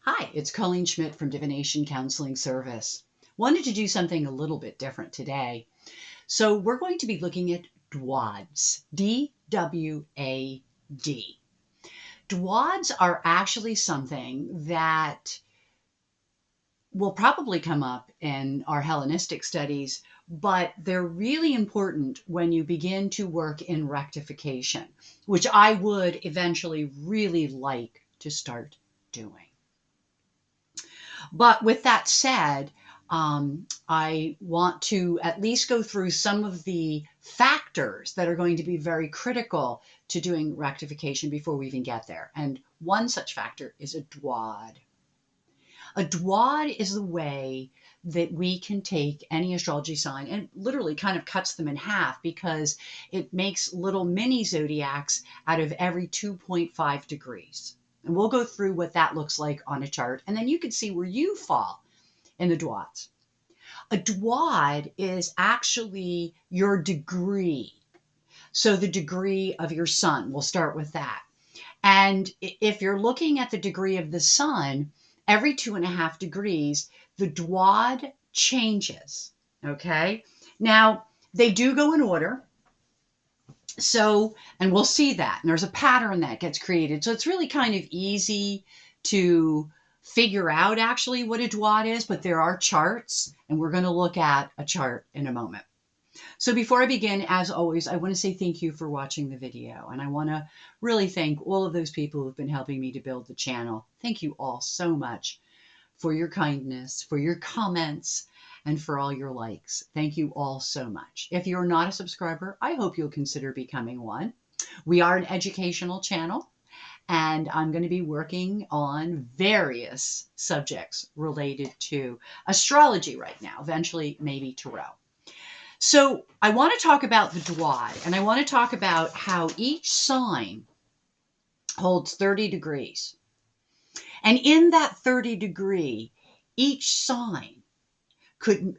Hi, it's Colleen Schmidt from Divination Counseling Service. Wanted to do something a little bit different today. So we're going to be looking at Dwads, D-W-A-D. Dwads are actually something that will probably come up in our Hellenistic studies, but they're really important when you begin to work in rectification, which I would eventually really like to start doing. But with that said, I want to at least go through some of the factors that are going to be very critical to doing rectification before we even get there. And one such factor is a Dwad. A Dwad is the way that we can take any astrology sign and literally kind of cuts them in half because it makes little mini zodiacs out of every 2.5 degrees. And we'll go through what that looks like on a chart, and then you can see where you fall in the Dwads. A Dwad is actually your degree. So the degree of your sun, we'll start with that. And if you're looking at the degree of the sun, every 2.5 degrees, the Dwad changes. Okay. Now, they do go in order. So, and we'll see that. And there's a pattern that gets created. So it's really kind of easy to figure out actually what a Dwad is, but there are charts, and we're going to look at a chart in a moment. So before I begin, as always, I want to say thank you for watching the video. And I want to really thank all of those people who've been helping me to build the channel. Thank you all so much for your kindness, for your comments, and for all your likes. Thank you all so much. If you're not a subscriber, I hope you'll consider becoming one. We are an educational channel, and I'm going to be working on various subjects related to astrology right now, eventually maybe tarot. So I want to talk about the Dwad, and I want to talk about how each sign holds 30 degrees. And in that 30 degree, each sign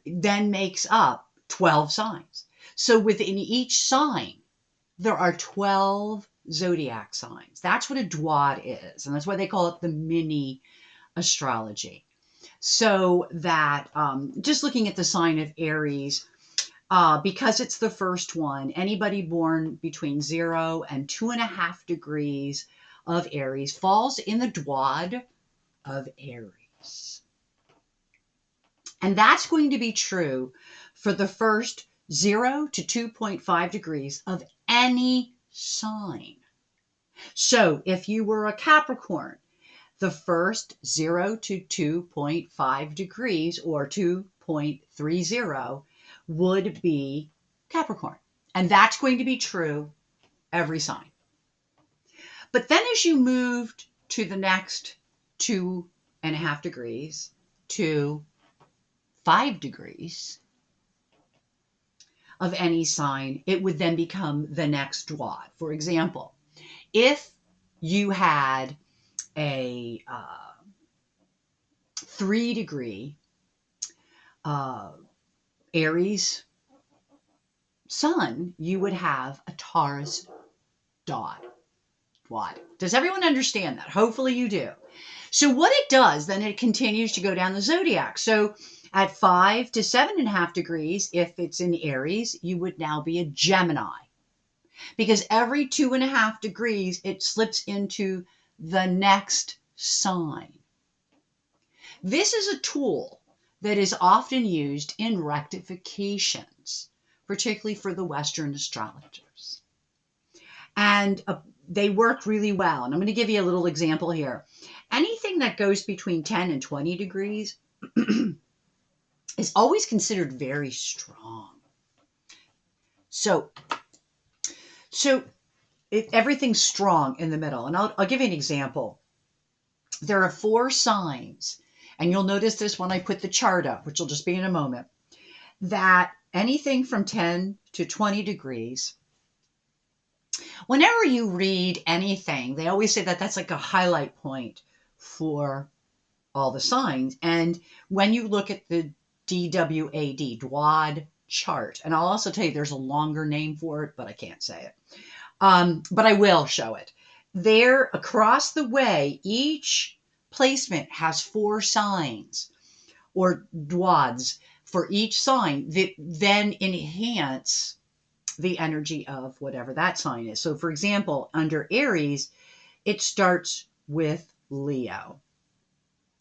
then makes up 12 signs. So within each sign, there are 12 zodiac signs. That's what a Dwad is. And that's why they call it the mini astrology. So that just looking at the sign of Aries, because it's the first one, anybody born between 0 and 2.5 degrees of Aries falls in the Dwad of Aries. And that's going to be true for the first 0 to 2.5 degrees of any sign. So if you were a Capricorn, the first 0 to 2.5 degrees or 2.30 would be Capricorn. And that's going to be true every sign. But then as you moved to the next 2.5 degrees to 5 degrees of any sign, it would then become the next Dwad. For example, if you had a 3 degree Aries sun, you would have a Taurus Dwad. Does everyone understand that? Hopefully you do. So what it does, then it continues to go down the zodiac. So at 5 to 7.5 degrees, if it's in Aries, you would now be a Gemini. Because every 2.5 degrees, it slips into the next sign. This is a tool that is often used in rectifications, particularly for the Western astrologers. And they work really well. And I'm going to give you a little example here. Anything that goes between 10 and 20 degrees is always considered very strong. So everything's strong in the middle. And I'll give you an example. There are 4 signs, and you'll notice this when I put the chart up, which will just be in a moment, that anything from 10 to 20 degrees, whenever you read anything, they always say that that's like a highlight point for all the signs. And when you look at the DWAD, Dwad chart, and I'll also tell you there's a longer name for it, but I can't say it. But I will show it. There, across the way, each placement has 4 signs or Dwads for each sign that then enhance the energy of whatever that sign is. So, for example, under Aries, it starts with Leo.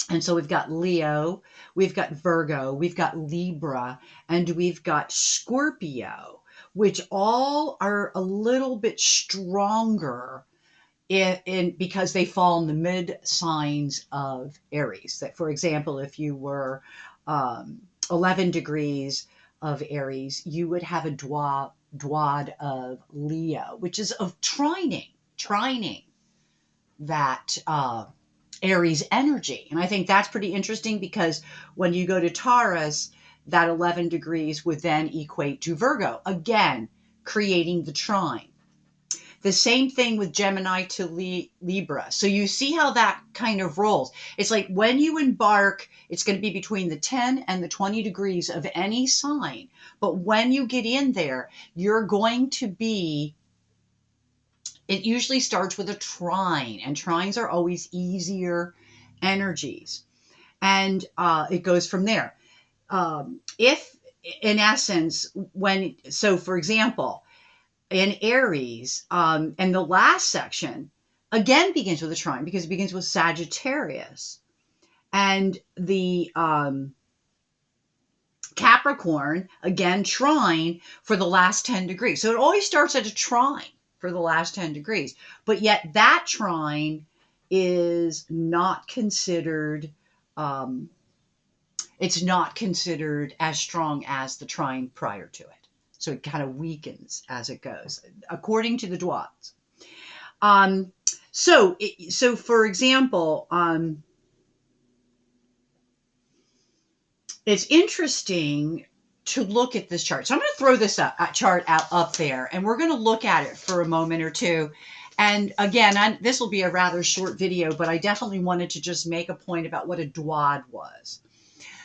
And so we've got Leo, we've got Virgo, we've got Libra, and we've got Scorpio, which all are a little bit stronger because they fall in the mid signs of Aries. That, for example, if you were 11 degrees of Aries, you would have a Dwad of Leo, which is of trining that Aries energy. And I think that's pretty interesting because when you go to Taurus, that 11 degrees would then equate to Virgo, again, creating the trine. The same thing with Gemini to Libra. So you see how that kind of rolls. It's like when you embark, it's going to be between the 10 and the 20 degrees of any sign. But when you get in there, you're going to be, it usually starts with a trine, and trines are always easier energies. And it goes from there. If, in essence, so for example, in Aries, and the last section again begins with a trine because it begins with Sagittarius, and the Capricorn again trine for the last 10 degrees. So it always starts at a trine for the last 10 degrees, but yet that trine is not considered. It's not considered as strong as the trine prior to it. So it kind of weakens as it goes, according to the Dwads. So for example, it's interesting to look at this chart. So I'm going to throw this chart out up there, and we're going to look at it for a moment or two. And again, this will be a rather short video, but I definitely wanted to just make a point about what a Dwad was.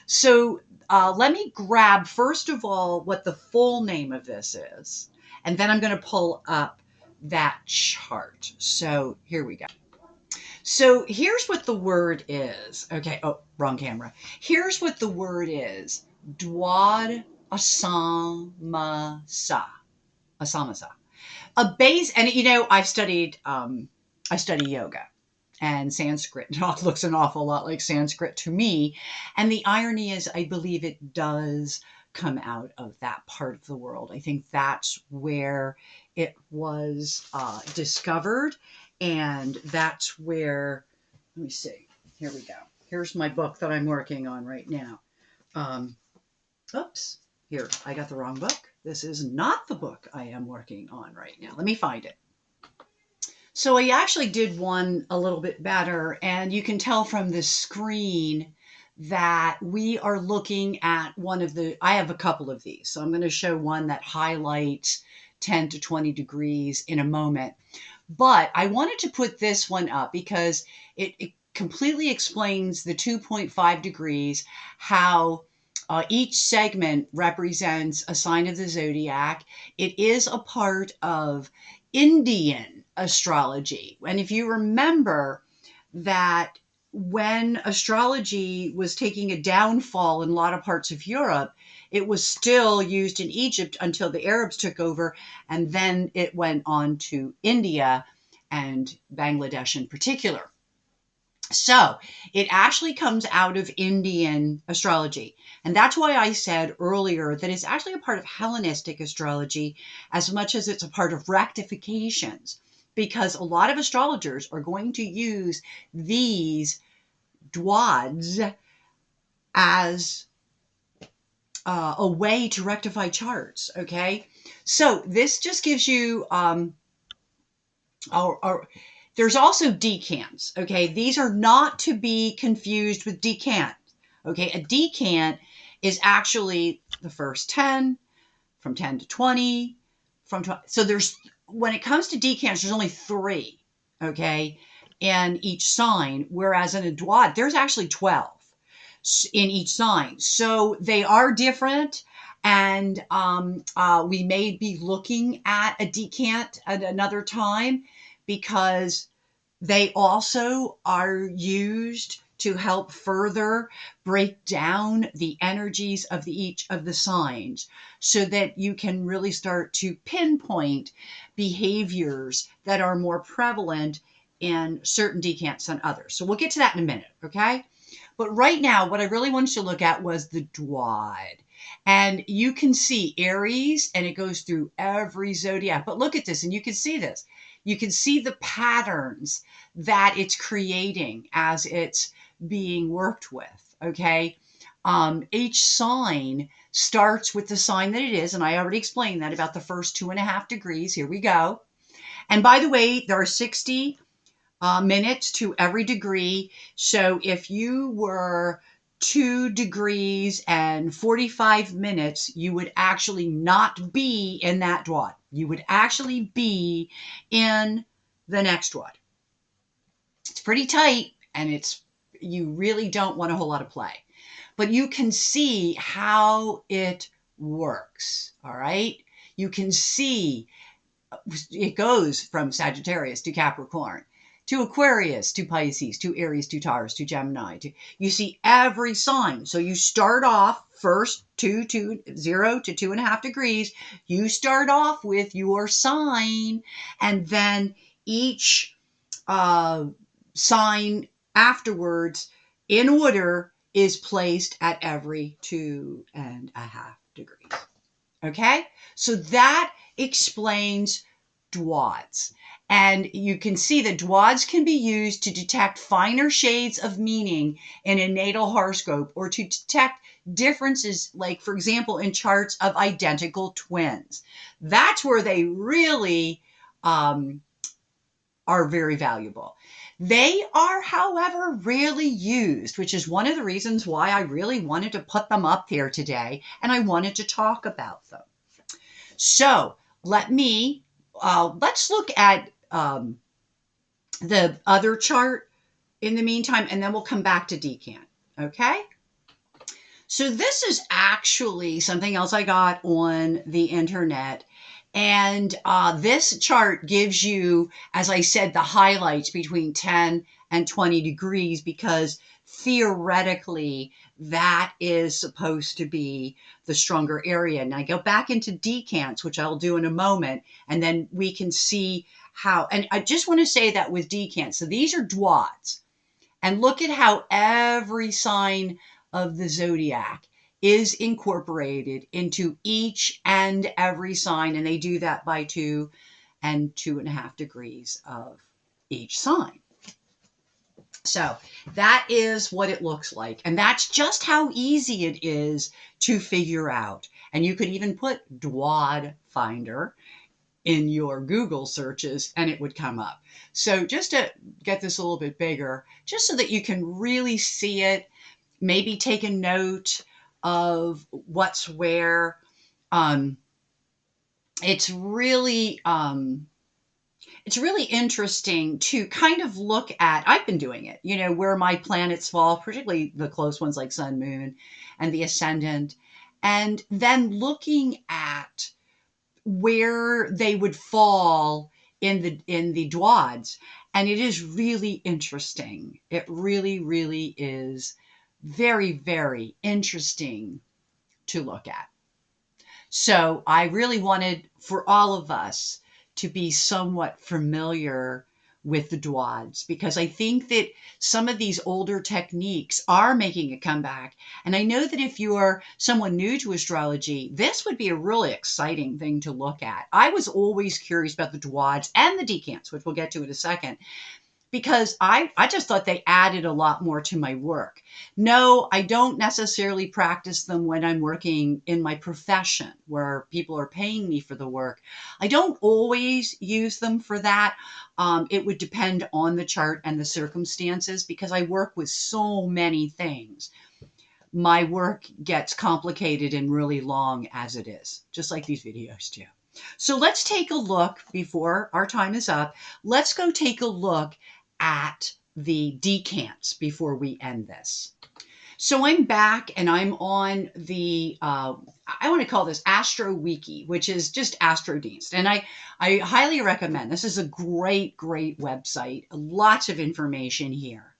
So let me grab, first of all, what the full name of this is, and then I'm going to pull up that chart. So here we go. So here's what the word is. Okay. Oh, wrong camera. Here's what the word is. Dwad asamasa. Asamasa. A base, and you know, I study yoga. And Sanskrit looks an awful lot like Sanskrit to me. And the irony is, I believe it does come out of that part of the world. I think that's where it was discovered. And that's where, let me see, here we go. Here's my book that I'm working on right now. Oops, here, I got the wrong book. This is not the book I am working on right now. Let me find it. So I actually did one a little bit better, and you can tell from the screen that we are looking at I have a couple of these. So I'm going to show one that highlights 10 to 20 degrees in a moment. But I wanted to put this one up because it completely explains the 2.5 degrees, how each segment represents a sign of the zodiac. It is a part of Indian astrology. And if you remember that when astrology was taking a downfall in a lot of parts of Europe, it was still used in Egypt until the Arabs took over, and then it went on to India and Bangladesh in particular. So it actually comes out of Indian astrology. And that's why I said earlier that it's actually a part of Hellenistic astrology as much as it's a part of rectifications, because a lot of astrologers are going to use these Dwads as a way to rectify charts. Okay. So this just gives you, there's also decants. Okay. These are not to be confused with decant. Okay. A decant is actually the first 10, from 10 to 20, from 20. So when it comes to decants, there's only 3. Okay. In each sign, whereas in a Dwad, there's actually 12 in each sign. So they are different. And we may be looking at a decant at another time, because They also are used to help further break down the energies of each of the signs so that you can really start to pinpoint behaviors that are more prevalent in certain decants than others. So we'll get to that in a minute, okay? But right now, what I really wanted to look at was the Dwad. And you can see Aries, and it goes through every zodiac. But look at this, and you can see this. You can see the patterns that it's creating as it's being worked with, okay? Each sign starts with the sign that it is, and I already explained that about the first 2.5 degrees. Here we go. And by the way, there are 60 minutes to every degree. So if you were 2 degrees and 45 minutes, you would actually not be in that Dwad. You would actually be in the next Dwad. It's pretty tight, and you really don't want a whole lot of play. But you can see how it works, all right? You can see it goes from Sagittarius to Capricorn, to Aquarius, to Pisces, to Aries, to Taurus, to Gemini. You see every sign. So you start off first 0 to 2.5 degrees. You start off with your sign, and then each sign afterwards in order is placed at every 2.5 degrees. Okay? So that explains Dwads. And you can see that Dwads can be used to detect finer shades of meaning in a natal horoscope or to detect differences, like, for example, in charts of identical twins. That's where they really are very valuable. They are, however, rarely used, which is one of the reasons why I really wanted to put them up here today, and I wanted to talk about them. So let's look at the other chart in the meantime, and then we'll come back to decant, okay? So this is actually something else I got on the internet. And this chart gives you, as I said, the highlights between 10 and 20 degrees, because theoretically that is supposed to be the stronger area. And I go back into decants, which I'll do in a moment, and then we can see how. And I just want to say that with decants, so these are Dwads. And look at how every sign of the zodiac is incorporated into each and every sign. And they do that by 2 and 2.5 degrees of each sign. So that is what it looks like. And that's just how easy it is to figure out. And you could even put Dwad Finder in your Google searches and it would come up. So just to get this a little bit bigger, just so that you can really see it, maybe take a note of what's where. It's really interesting to kind of look at. I've been doing it, where my planets fall, particularly the close ones like Sun, Moon, and the ascendant, and then looking at where they would fall in the Dwads. And it is really interesting. It really, really is very, very interesting to look at. So I really wanted for all of us to be somewhat familiar with the Dwads, because I think that some of these older techniques are making a comeback. And I know that if you are someone new to astrology, this would be a really exciting thing to look at. I was always curious about the Dwads and the decants, which we'll get to in a second, because I just thought they added a lot more to my work. No, I don't necessarily practice them when I'm working in my profession where people are paying me for the work. I don't always use them for that. It would depend on the chart and the circumstances, because I work with so many things. My work gets complicated and really long as it is, just like these videos do. So let's take a look before our time is up. Let's go take a look at the decants before we end this. So I'm back and I'm on the, I want to call this Astro Wiki, which is just AstroDeist. And I highly recommend, this is a great, great website, lots of information here.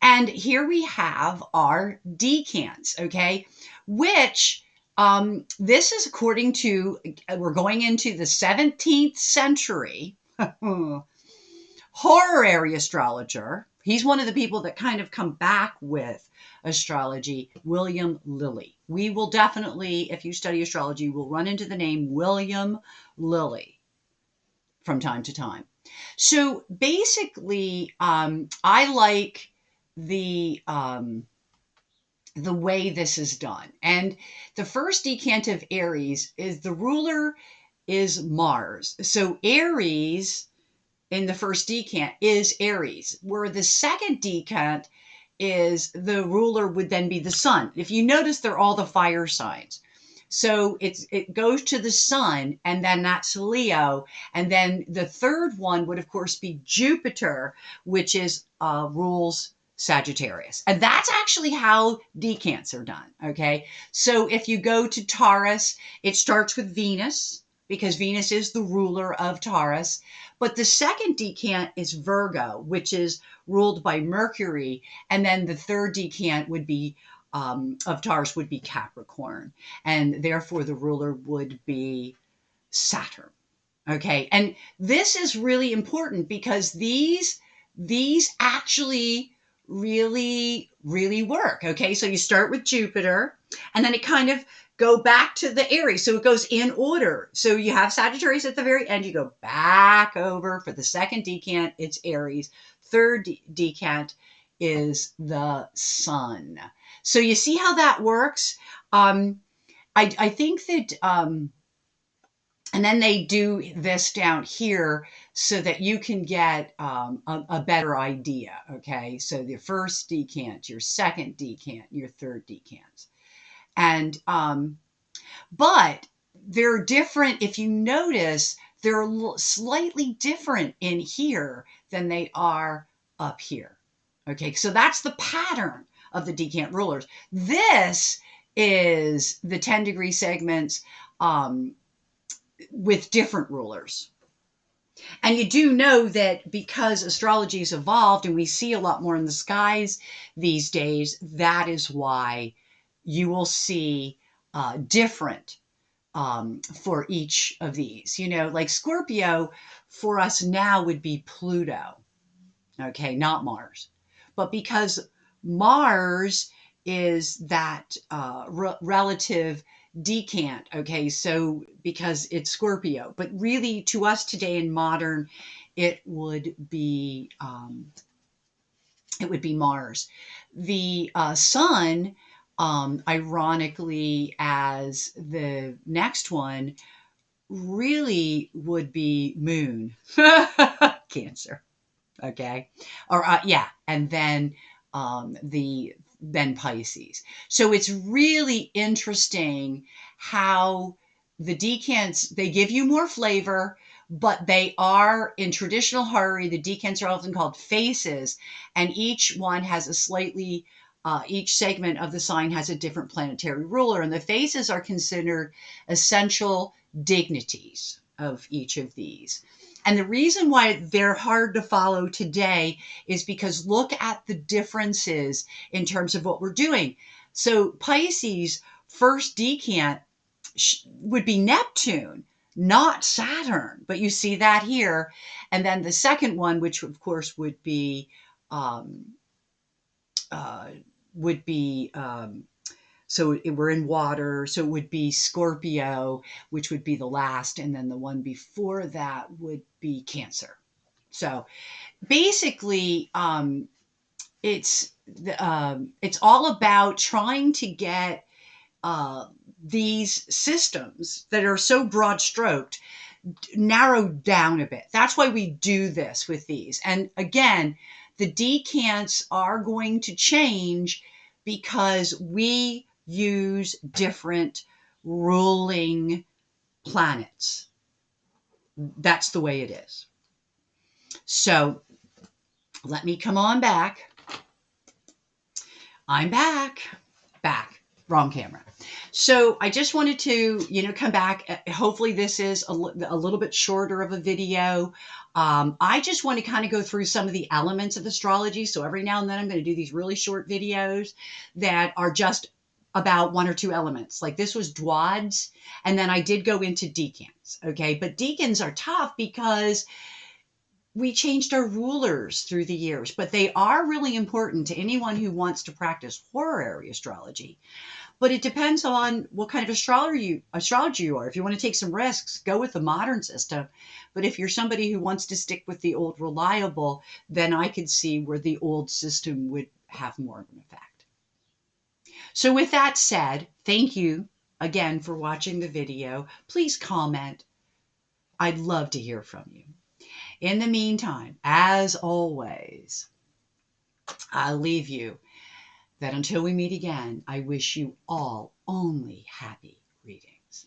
And here we have our decants, okay, which this is according to, we're going into the 17th century. Horary astrologer. He's one of the people that kind of come back with astrology, William Lilly. We will definitely, if you study astrology, will run into the name William Lilly from time to time. So basically, I like the way this is done. And the first decant of Aries is the ruler is Mars. So Aries in the first decant is Aries, where the second decant is the ruler would then be the sun. If you notice, they're all the fire signs. So it goes to the sun, and then that's Leo. And then the third one would, of course, be Jupiter, which is rules Sagittarius. And that's actually how decants are done. Okay. So if you go to Taurus, it starts with Venus, because Venus is the ruler of Taurus. But the second decant is Virgo, which is ruled by Mercury. And then the third decant would be of Taurus would be Capricorn. And therefore the ruler would be Saturn. Okay. And this is really important because these actually really, really work. Okay. So you start with Jupiter and then it kind of go back to the Aries. So it goes in order. So you have Sagittarius at the very end. You go back over for the second decant. It's Aries. Third decant is the sun. So you see how that works. I think that, and then they do this down here so that you can get a better idea. Okay, so the first decant, your second decant, your third decant, and but they're different. If you notice, they're slightly different in here than they are up here. Okay, so that's the pattern of the decant rulers. This is the 10-degree segments with different rulers. And you do know that because astrology has evolved and we see a lot more in the skies these days, that is why you will see different for each of these. You know, like Scorpio for us now would be Pluto, okay, not Mars. But because Mars is that relative decant, okay, so because it's Scorpio, but really to us today in modern, it would be Mars. The sun, ironically, as the next one, really would be Moon, Cancer. Okay, or yeah, and then then Pisces. So it's really interesting how the decants, they give you more flavor, but they are in traditional horary. The decants are often called faces, and each one has a slightly each segment of the sign has a different planetary ruler, and the faces are considered essential dignities of each of these. And the reason why they're hard to follow today is because look at the differences in terms of what we're doing. So Pisces, first decant would be Neptune, not Saturn, but you see that here. And then the second one, which of course would be uh, would be so we're in water, so it would be Scorpio, which would be the last, and then the one before that would be Cancer. So basically, it's all about trying to get these systems that are so broad stroked narrowed down a bit. That's why we do this with these. And again, the decants are going to change because we use different ruling planets. That's the way it is. So let me come on back. I'm back. Wrong camera. So I just wanted to, come back. Hopefully this is a little bit shorter of a video. I just want to kind of go through some of the elements of astrology. So every now and then I'm going to do these really short videos that are just about one or two elements. Like this was Dwads, and then I did go into decants. Okay, but decans are tough because we changed our rulers through the years, but they are really important to anyone who wants to practice horary astrology. But it depends on what kind of astrology you are. If you want to take some risks, go with the modern system. But if you're somebody who wants to stick with the old reliable, then I could see where the old system would have more of an effect. So with that said, thank you again for watching the video. Please comment. I'd love to hear from you. In the meantime, as always, I'll leave you that until we meet again, I wish you all only happy readings.